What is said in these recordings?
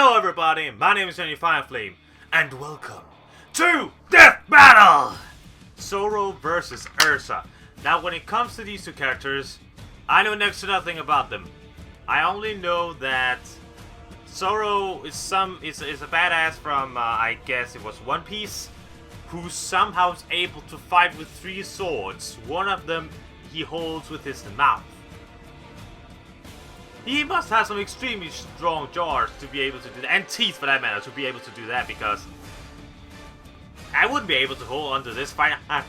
Hello everybody, my name is JohnnyFerno, and welcome to Death Battle! Zoro versus Erza. Now when it comes to these two characters, I know next to nothing about them. I only know that Zoro is a badass from, I guess it was One Piece, who somehow is able to fight with 3 swords. One of them he holds with his mouth. He must have some extremely strong jaws to be able to do that, and teeth for that matter, to be able to do that, because I wouldn't be able to hold onto this fight. Doesn't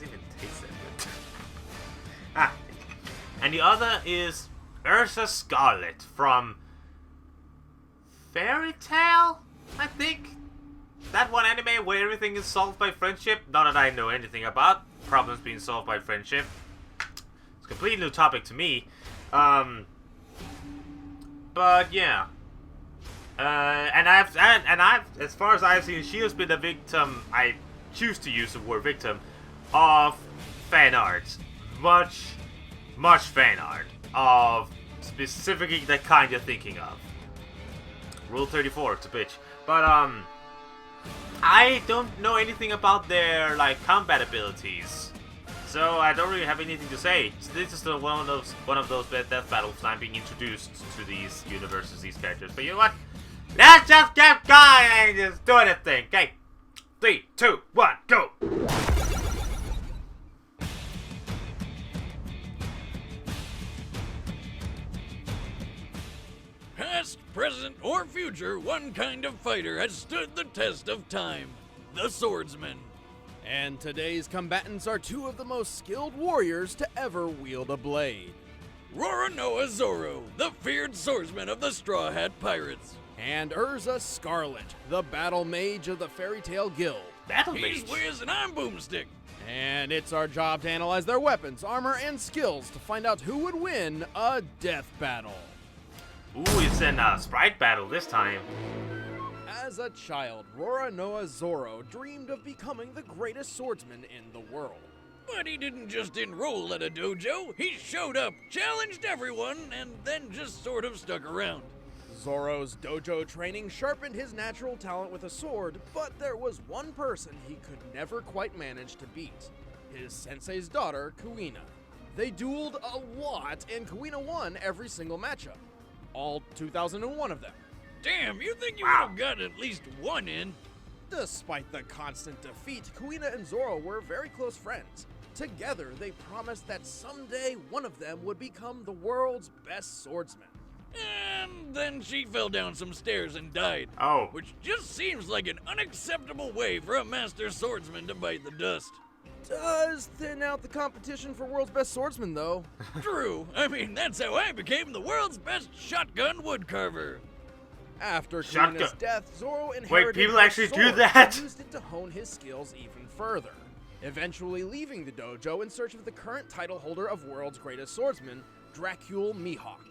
even taste that good. And the other is Erza Scarlet from Fairy Tail, I think. That one anime where everything is solved by friendship. Not that I know anything about problems being solved by friendship. It's a completely new topic to me. But yeah. And I've, as far as I've seen, she has been a victim. I choose to use the word victim of fan art. Much fan art of specifically the kind you're thinking of. Rule 34, it's a bitch. But I don't know anything about their combat abilities, so I don't really have anything to say. This is one of those death battles I'm being introduced to these universes, these characters. But you know what? Let's just get going and just do this thing. Okay, 3, 2, 1, go. Past, present, or future, one kind of fighter has stood the test of time. The swordsman. And today's combatants are 2 of the most skilled warriors to ever wield a blade. Roronoa Zoro, the feared swordsman of the Straw Hat Pirates. And Erza Scarlet, the battle mage of the Fairy Tail Guild. Battle He's mage. Wiz and I'm Boomstick. And it's our job to analyze their weapons, armor, and skills to find out who would win a death battle. Ooh, it's in a sprite battle this time. As a child, Roronoa Zoro dreamed of becoming the greatest swordsman in the world. But he didn't just enroll at a dojo. He showed up, challenged everyone, and then just sort of stuck around. Zoro's dojo training sharpened his natural talent with a sword, but there was one person he could never quite manage to beat. His sensei's daughter, Kuina. They dueled a lot, and Kuina won every single matchup. All 2,001 of them. Damn, you think you would have gotten at least one in? Despite the constant defeat, Kuina and Zoro were very close friends. Together, they promised that someday one of them would become the world's best swordsman. And then she fell down some stairs and died. Oh. Which just seems like an unacceptable way for a master swordsman to bite the dust. Does thin out the competition for world's best swordsman, though. True. I mean, that's how I became the world's best shotgun woodcarver. After Shotgun. Kuina's death, Zoro inherited people her actually do sword that? and used it to hone his skills even further, eventually leaving the dojo in search of the current title holder of world's greatest swordsman, Dracule Mihawk.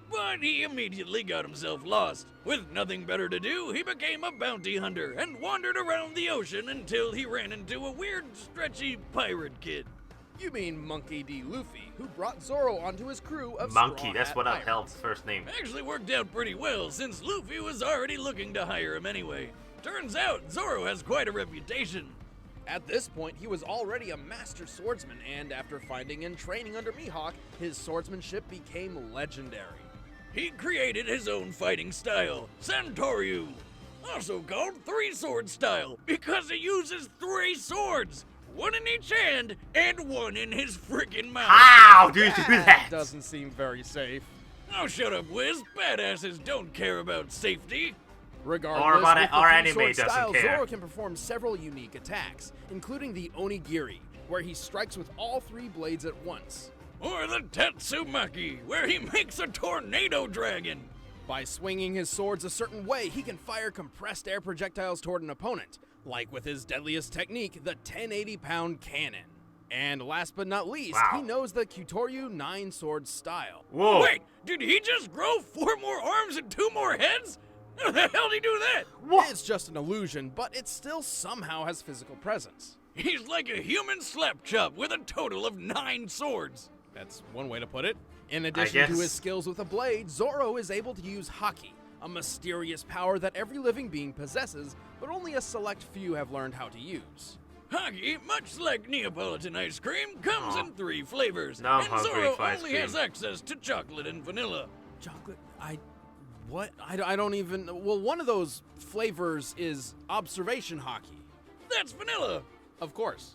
But he immediately got himself lost. With nothing better to do, he became a bounty hunter and wandered around the ocean until he ran into a weird, stretchy pirate kid. You mean Monkey D. Luffy, who brought Zoro onto his crew of Monkey, Straw that's Hat what the pirates. hell's first name. Actually worked out pretty well since Luffy was already looking to hire him anyway. Turns out Zoro has quite a reputation. At this point, he was already a master swordsman, and after finding and training under Mihawk, his swordsmanship became legendary. He created his own fighting style, Santoryu, also called three-sword style, because he uses 3 swords, 1 in each hand and 1 in his freaking mouth. How do you do that? Doesn't seem very safe. Oh, shut up, Wiz. Badasses don't care about safety. Regardless, Or about with the our three-sword anime doesn't style, care. Zoro can perform several unique attacks, including the Onigiri, where he strikes with all 3 blades at once. Or the Tatsumaki, where he makes a tornado dragon. By swinging his swords a certain way, he can fire compressed air projectiles toward an opponent, like with his deadliest technique, the 1080-pound cannon. And last but not least, he knows the Kyutoryu 9-sword style. Whoa. Wait, did he just grow 4 more arms and 2 more heads? How the hell did he do that? What? It's just an illusion, but it still somehow has physical presence. He's like a human slap chop with a total of 9 swords. That's one way to put it. In addition to guess. his skills with a blade, Zoro is able to use haki, a mysterious power that every living being possesses, but only a select few have learned how to use. Hockey, much like Neapolitan ice cream, comes in 3 flavors, Now I'm and hungry Zoro for ice only cream. has access to chocolate and vanilla. Chocolate? What? I don't even. Well, one of those flavors is observation haki. That's vanilla. Of course.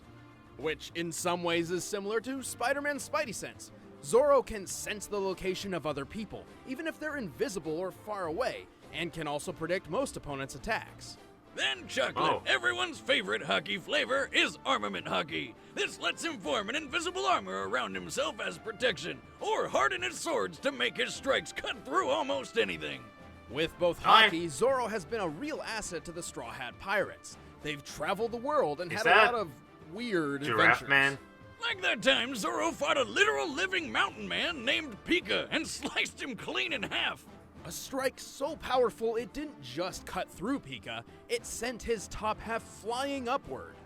Which in some ways is similar to Spider-Man's Spidey sense. Zoro can sense the location of other people, even if they're invisible or far away, and can also predict most opponents' attacks. Then chocolate. Everyone's favorite hockey flavor is armament hockey. This lets him form an invisible armor around himself as protection, or harden his swords to make his strikes cut through almost anything. With both hockey, Zoro has been a real asset to the Straw Hat Pirates. They've traveled the world and had a lot of weird Giraffe adventures. Man? Like that time Zoro fought a literal living mountain man named Pika and sliced him clean in half. A strike so powerful it didn't just cut through Pika, it sent his top half flying upward.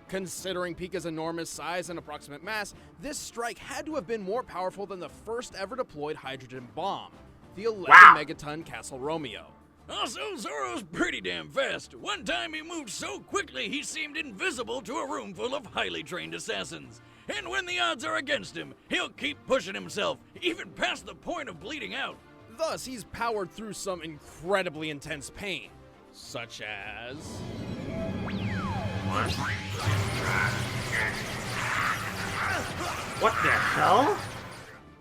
Considering Pika's enormous size and approximate mass, this strike had to have been more powerful than the first ever deployed hydrogen bomb, the 11 megaton Castle Romeo. Also, Zoro's pretty damn fast. One time he moved so quickly he seemed invisible to a room full of highly trained assassins. And when the odds are against him, he'll keep pushing himself, even past the point of bleeding out. Thus, he's powered through some incredibly intense pain, such as... What the hell?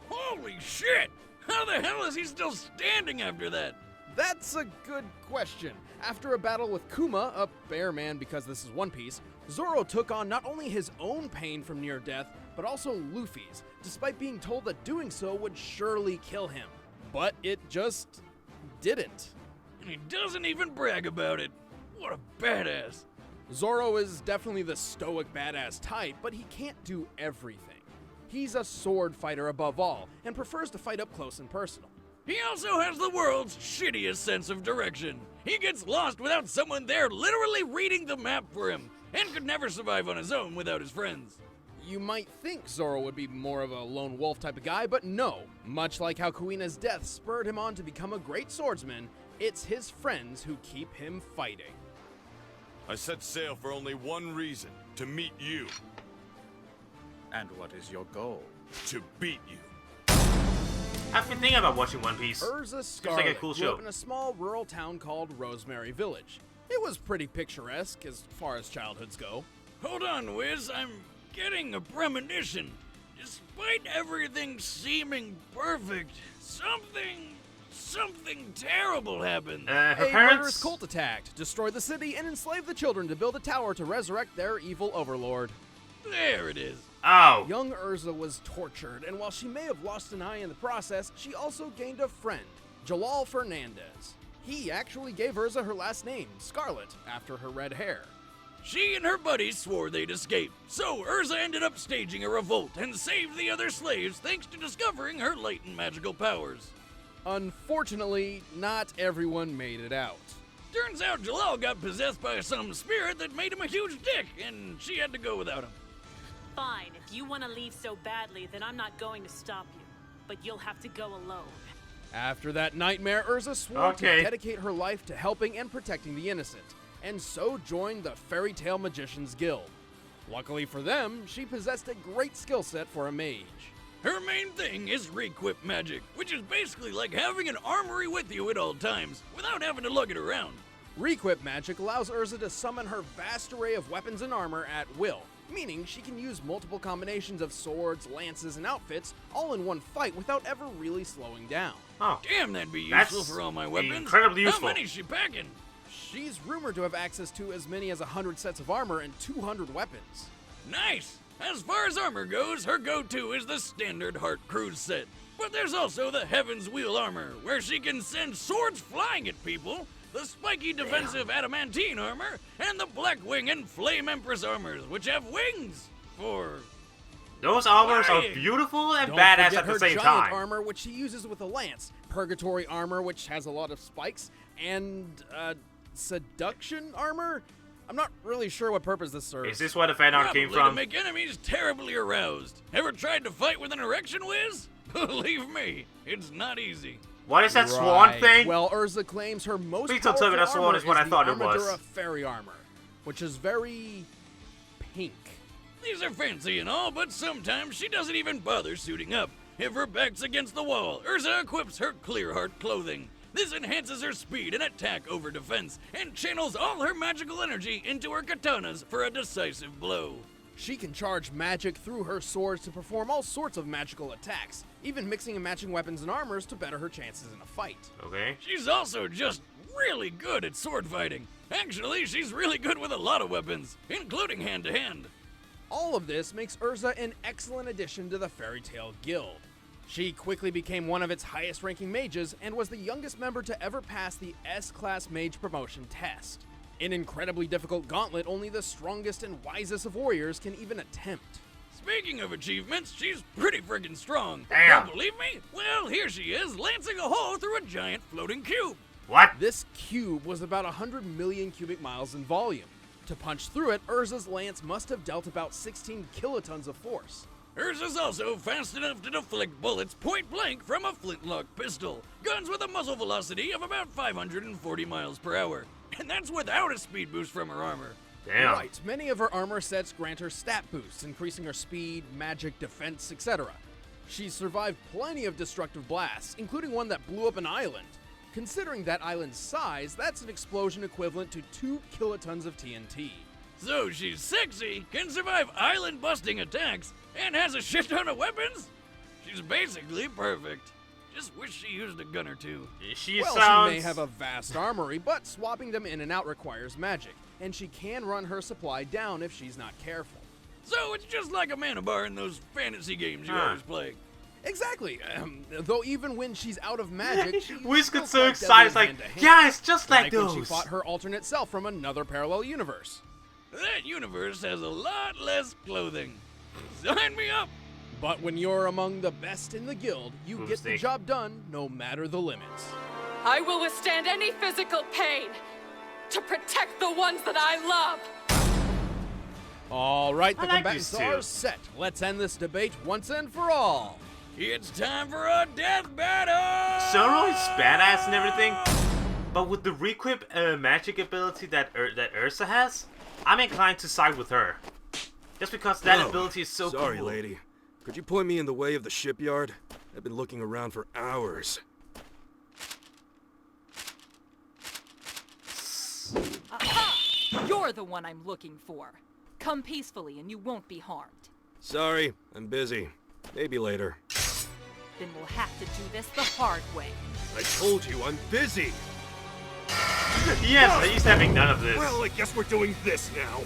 Holy shit! How the hell is he still standing after that? That's a good question. After a battle with Kuma, a bear man because this is One Piece, Zoro took on not only his own pain from near death, but also Luffy's, despite being told that doing so would surely kill him. But it just didn't. And he doesn't even brag about it. What a badass. Zoro is definitely the stoic badass type, but he can't do everything. He's a sword fighter above all, and prefers to fight up close and personal. He also has the world's shittiest sense of direction. He gets lost without someone there literally reading the map for him, and could never survive on his own without his friends. You might think Zoro would be more of a lone wolf type of guy, but no. Much like how Kuina's death spurred him on to become a great swordsman, it's his friends who keep him fighting. I set sail for only one reason, to meet you. And what is your goal? To beat you. I've been thinking about watching One Piece. Erza like Scarlet a cool grew show. up in a small rural town called Rosemary Village. It was pretty picturesque as far as childhoods go. Hold on, Wiz, I'm getting a premonition. Despite everything seeming perfect, something terrible happened. Her A murderous parents? cult attacked, destroyed the city, and enslaved the children to build a tower to resurrect their evil overlord. There it is. Oh. Young Erza was tortured, and while she may have lost an eye in the process, she also gained a friend, Jalal Fernandez. He actually gave Erza her last name, Scarlet, after her red hair. She and her buddies swore they'd escape, so Erza ended up staging a revolt and saved the other slaves thanks to discovering her latent magical powers. Unfortunately, not everyone made it out. Turns out Jalal got possessed by some spirit that made him a huge dick, and she had to go without him. Fine, if you want to leave so badly, then I'm not going to stop you. But you'll have to go alone. After that nightmare, Erza swore Okay. to dedicate her life to helping and protecting the innocent, and so joined the Fairy Tale Magicians Guild. Luckily for them, she possessed a great skill set for a mage. Her main thing is requip magic, which is basically like having an armory with you at all times, without having to lug it around. Requip magic allows Erza to summon her vast array of weapons and armor at will, meaning she can use multiple combinations of swords, lances, and outfits all in one fight without ever really slowing down. Oh. Damn, that'd be That's useful for all my weapons. incredibly useful. How many's she packing? She's rumored to have access to as many as 100 sets of armor and 200 weapons. Nice! As far as armor goes, her go-to is the standard Heart Cruise set. But there's also the Heaven's Wheel armor, where she can send swords flying at people, the spiky defensive adamantine armor, and the Black Wing and Flame Empress armors, which have wings for... Those armors are Flying. beautiful and Don't badass forget at the her same giant time. armor, which she uses with a lance, Purgatory armor, which has a lot of spikes, and seduction armor. I'm not really sure what purpose this serves. Is this where the fan art came Probably to from? make enemies terribly aroused. Ever tried to fight with an erection whiz? Believe me, it's not easy. What is that swan Right. thing? Well, Erza claims her most Please don't tell me powerful that swan armor is what I the thought it was. Armadura fairy armor, which is very pink. These are fancy and all, but sometimes she doesn't even bother suiting up. If her back's against the wall, Erza equips her clear heart clothing. This enhances her speed and attack over defense, and channels all her magical energy into her katanas for a decisive blow. She can charge magic through her swords to perform all sorts of magical attacks, even mixing and matching weapons and armors to better her chances in a fight. Okay. She's also just really good at sword fighting. Actually, she's really good with a lot of weapons, including hand-to-hand. All of this makes Erza an excellent addition to the Fairy Tail Guild. She quickly became one of its highest-ranking mages and was the youngest member to ever pass the S-Class Mage promotion test. An incredibly difficult gauntlet only the strongest and wisest of warriors can even attempt. Speaking of achievements, she's pretty friggin' strong. Damn. Don't believe me? Well, here she is, lancing a hole through a giant floating cube. What? This cube was about 100 million cubic miles in volume. To punch through it, Erza's lance must have dealt about 16 kilotons of force. Hers is also fast enough to deflect bullets point blank from a flintlock pistol. Guns with a muzzle velocity of about 540 miles per hour. And that's without a speed boost from her armor. Damn. Right, many of her armor sets grant her stat boosts, increasing her speed, magic, defense, etc. She's survived plenty of destructive blasts, including one that blew up an island. Considering that island's size, that's an explosion equivalent to 2 kilotons of TNT. So she's sexy, can survive island-busting attacks, and has a shit ton of weapons? She's basically perfect. Just wish she used a gun or two. She Well, sounds... she may have a vast armory, but swapping them in and out requires magic, and she can run her supply down if she's not careful. So it's just like a mana bar in those fantasy games you Huh. always play. Exactly. Though even when she's out of magic, she's Wiz still gets so quite excited, it's deadly like, hand-to-hand. yeah, it's just like when those. she fought her alternate self from another parallel universe. That universe has a lot less clothing. Sign me up! But when you're among the best in the guild, you get the Mistake. job done no matter the limits. I will withstand any physical pain to protect the ones that I love. All right, the I like combatants these two. are set. Let's end this debate once and for all. It's time for a death battle! Zoro is badass and everything, but with the requip magic ability that Erza has, I'm inclined to side with her. Just because that Hello. ability is so Sorry, cool. lady. Could you point me in the way of the shipyard? I've been looking around for hours. Aha! You're the one I'm looking for. Come peacefully and you won't be harmed. Sorry, I'm busy. Maybe later. Then we'll have to do this the hard way. I told you I'm busy! Yes, he's having none of this. Well, I guess we're doing this now.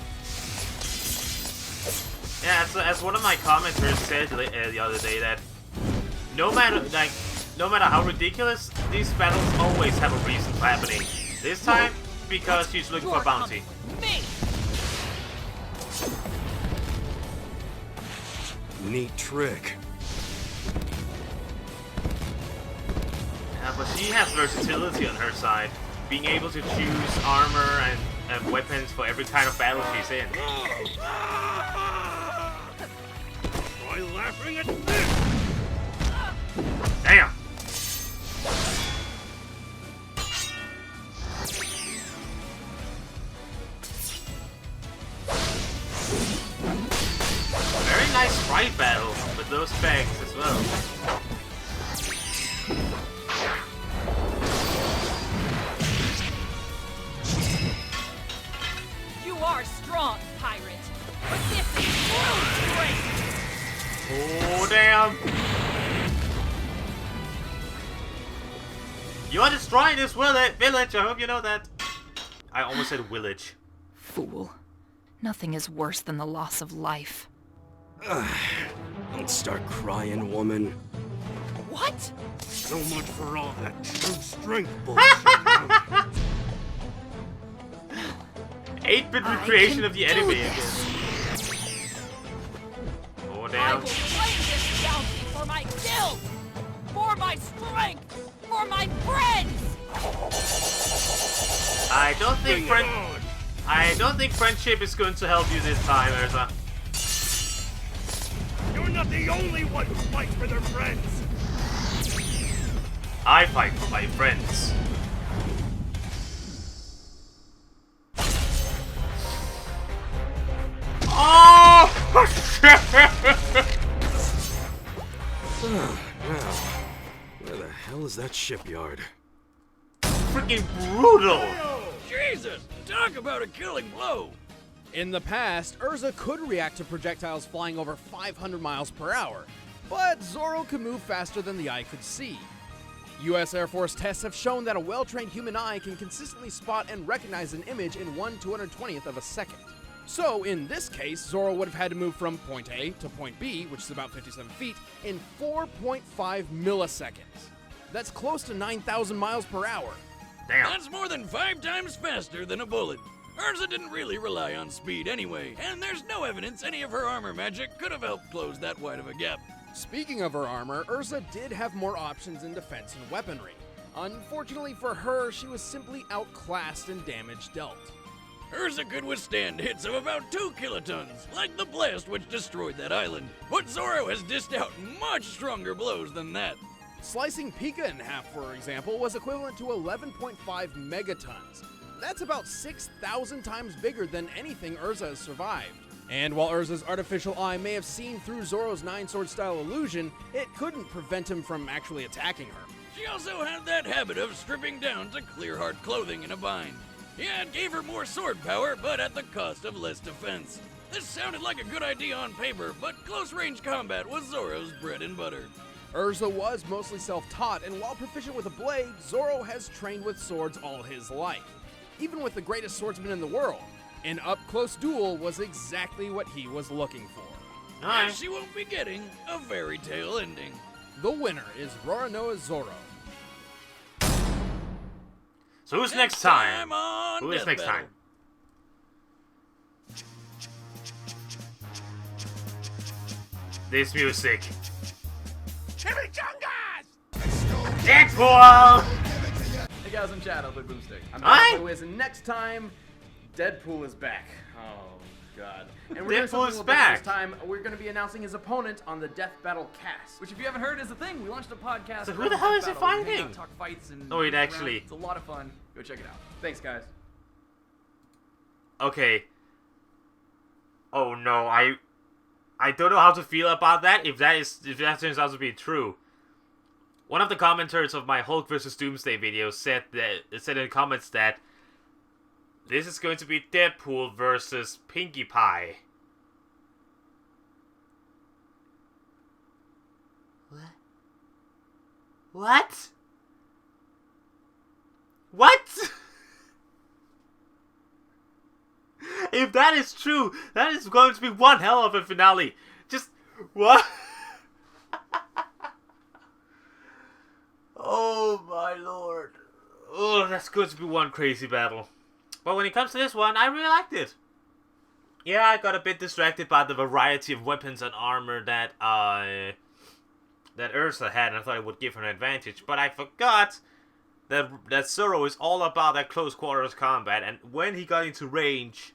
Yeah, as one of my commenters said the other day, that no matter how ridiculous, these battles always have a reason for happening. This time, because she's looking for a bounty. Me! Neat trick. Yeah, but she has versatility on her side, being able to choose armor and weapons for every kind of battle she's in. Try laughing at this! Damn! Very nice sprite battle with those effects as well. You are strong, pirate. But this is true strength! Oh, damn! You're destroying this village, I hope you know that. I almost said village. Fool. Nothing is worse than the loss of life. Don't start crying, woman. What? So much for all that true strength bullshit. 8-bit I recreation can of the do enemy this. again. Oh, I damn. will claim this bounty for my guild! For my strength! For my friends! I don't think Bring it on. I don't think friendship is going to help you this time, Erza. You're not the only one who fights for their friends. I fight for my friends. Oh! Now, where the hell is that shipyard? Freaking brutal! Jesus! Talk about a killing blow! In the past, Erza could react to projectiles flying over 500 miles per hour, but Zoro could move faster than the eye could see. US Air Force tests have shown that a well-trained human eye can consistently spot and recognize an image in 1/220th of a second. So, in this case, Zoro would have had to move from point A to point B, which is about 57 feet, in 4.5 milliseconds. That's close to 9,000 miles per hour. Damn. That's more than 5 times faster than a bullet. Erza didn't really rely on speed anyway, and there's no evidence any of her armor magic could have helped close that wide of a gap. Speaking of her armor, Erza did have more options in defense and weaponry. Unfortunately for her, she was simply outclassed in damage dealt. Erza could withstand hits of about 2 kilotons, like the blast which destroyed that island. But Zoro has dished out much stronger blows than that. Slicing Pika in half, for example, was equivalent to 11.5 megatons. That's about 6,000 times bigger than anything Erza has survived. And while Erza's artificial eye may have seen through Zoro's 9-sword style illusion, it couldn't prevent him from actually attacking her. She also had that habit of stripping down to clear hard clothing in a bind. Yeah, it gave her more sword power, but at the cost of less defense. This sounded like a good idea on paper, but close-range combat was Zoro's bread and butter. Erza was mostly self-taught, and while proficient with a blade, Zoro has trained with swords all his life. Even with the greatest swordsman in the world, an up-close duel was exactly what he was looking for. Alright. And she won't be getting a fairy tale ending. The winner is Roronoa Zoro. So who's next time? on Who is Death next Battle. time? This music. Deadpool! Hey guys, I'm Chad, I'll play Boomstick. I'm Hi. back with and next time, Deadpool is back. Oh god. And we're doing Deadpool something a is little different back. this time. We're going to be announcing his opponent on the Death Battle cast. Which if you haven't heard is a thing. We launched a podcast. So who around the hell Death is it Battle. We hang fighting? out, talk fights and Oh, wait, move around. actually. It's a lot of fun. Go check it out. Thanks guys. Okay. Oh no, I don't know how to feel about that if that turns out to be true. One of the commenters of my Hulk vs. Doomsday video said in the comments that this is going to be Deadpool versus Pinkie Pie. What? What? If that is true, that is going to be one hell of a finale. Just what? Oh my lord. Oh, that's going to be one crazy battle. But when it comes to this one, I really liked it. Yeah, I got a bit distracted by the variety of weapons and armor that Erza had, and I thought it would give her an advantage. But I forgot that Zoro is all about that close quarters combat, and when he got into range,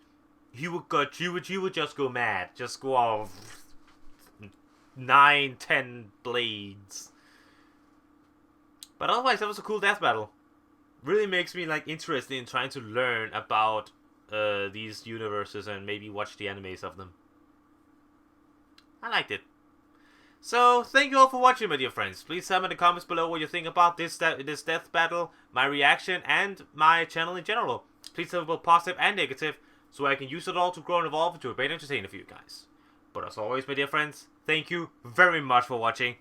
you would just go mad, just go off 9-10 blades. But otherwise, that was a cool death battle. Really makes me interested in trying to learn about these universes and maybe watch the animes of them. I liked it. So, thank you all for watching, my dear friends. Please tell me in the comments below what you think about this death battle, my reaction, and my channel in general. Please tell me both positive and negative, so I can use it all to grow and evolve into a great entertainer for you guys. But as always, my dear friends, thank you very much for watching.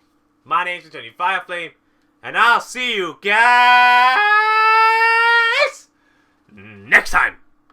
My name is JohnnyFerno, and I'll see you guys next time.